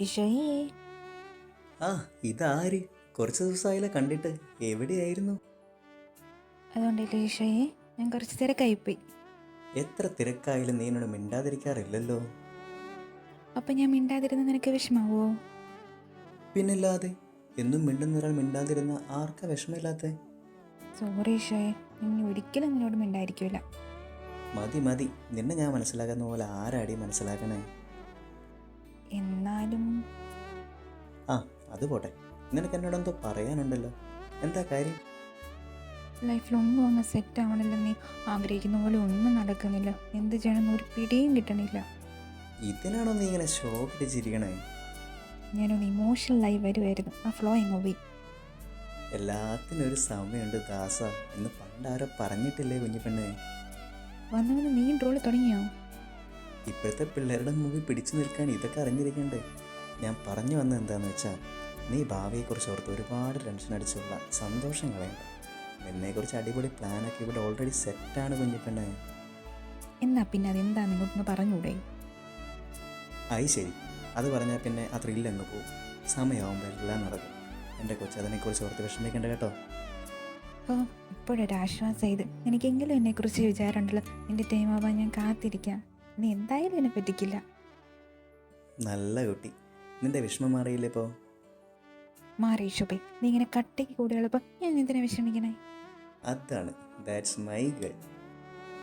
ഈശോയേ. ആ ഇതാര്? കുറച്ച് ദിവസമായില്ല കണ്ടിട്ട്. എവിടെയായിരുന്നു? അതുകൊണ്ടല്ലേ ഈശോയെ, ഞാൻ കുറച്ച് തിരക്കായിപ്പോയി. എത്ര തിരക്കായാലും നീ എന്നോട് മിണ്ടാതിരിക്കാറില്ലല്ലോ. അപ്പം ഞാൻ മിണ്ടാതിരുന്ന നിനക്ക് വിഷമാവോ? പിന്നില്ലാതെ. എന്നും മിണ്ടുന്ന ഒരാൾ മിണ്ടാതിരുന്ന ആർക്കാ വിഷമില്ലാത്ത? സോറി ഈശോയെ, ഇനി ഒരിക്കലും നിന്നോട് മിണ്ടായിരിക്കില്ല. മതി മതി, നിന്നെ ഞാൻ മനസ്സിലാക്കുന്ന പോലെ ആരാടി മനസ്സിലാക്കണേ? എന്നാലും ആ അത് പോട്ടെ, നിനക്ക് എന്നോടെന്തോ പറയാനുണ്ടല്ലോ. എന്താ കാര്യം? ലൈഫിലൊന്നും അങ്ങ് സെറ്റ് ആവണില്ല. നീ ആഗ്രഹിക്കുന്ന പോലെ ഒന്നും നടക്കുന്നില്ല. എന്ത് ചെയ്യണമെന്ന് ഒരു പിടിയും കിട്ടണില്ല. ഇതിനാണോ നീ ഇങ്ങനെ ഷോക്ക് അടിച്ചിരിക്കണേ? ഞാനൊന്ന് ഇമോഷണലായി വരുമായിരുന്നു. ആ ഫ്ലോ എങ്ങോ പോയി. എല്ലാത്തിനും ഒരു സമയമുണ്ട് ദാസ എന്ന് പണ്ടാരോ പറഞ്ഞിട്ടില്ലേ കുഞ്ഞിപ്പെണ്ണേ? വന്ന് നീ റോള് തുടങ്ങിയോ? ഇപ്പോഴത്തെ പിള്ളേരുടെ മുമ്പിൽ പിടിച്ചു നിൽക്കാൻ ഇതൊക്കെ അറിഞ്ഞിരിക്കണ്ടേ? ഞാൻ പറഞ്ഞു വന്നത് എന്താണെന്ന് വെച്ചാൽ, നീ ഭാവിയെക്കുറിച്ച് ഓർത്ത് ഒരുപാട് ടെൻഷൻ അടിച്ചുള്ള സന്തോഷം കളയണ്ട. എന്നെക്കുറിച്ച് അടിപൊളി പ്ലാനൊക്കെ ഇവിടെ ഓൾറെഡി സെറ്റാണ് കുഞ്ഞിപ്പെണ്ണേ. എന്നാ പിന്നെ അതെന്താ നിങ്ങൾക്കൊന്ന് പറഞ്ഞൂടെ? ആയി ശരി, അത് പറഞ്ഞാൽ പിന്നെ ആ ത്രില്ലങ്ങ് പോവും. സമയമാകുമ്പോൾ എല്ലാം നടക്കും. എൻ്റെ കൊച്ചു അതിനെക്കുറിച്ച് ഓർത്ത് വിഷമിക്കേണ്ട കേട്ടോ. ഓ, ഇപ്പോഴൊരാശ്വാസം ഇത്. എനിക്കെങ്കിലും എന്നെക്കുറിച്ച് വിചാരമുണ്ടല്ലോ. എൻ്റെ ടൈമാവാൻ ഞാൻ കാത്തിരിക്കാം. നീ എന്തായാലും എന്നെ പറ്റിക്കില്ല. നല്ല കുട്ടി, നിൻ്റെ വിഷമം മാറിയില്ലേ ഇപ്പോൾ? മാറി ശുഭേ. നീ ഇങ്ങനെ കട്ടയ്ക്ക് കൂടുതലപ്പോൾ ഞാൻ എന്തിനാ വിഷമിക്കണേ? അതാണ്, ദാറ്റ്സ് മൈ ഗേൾ.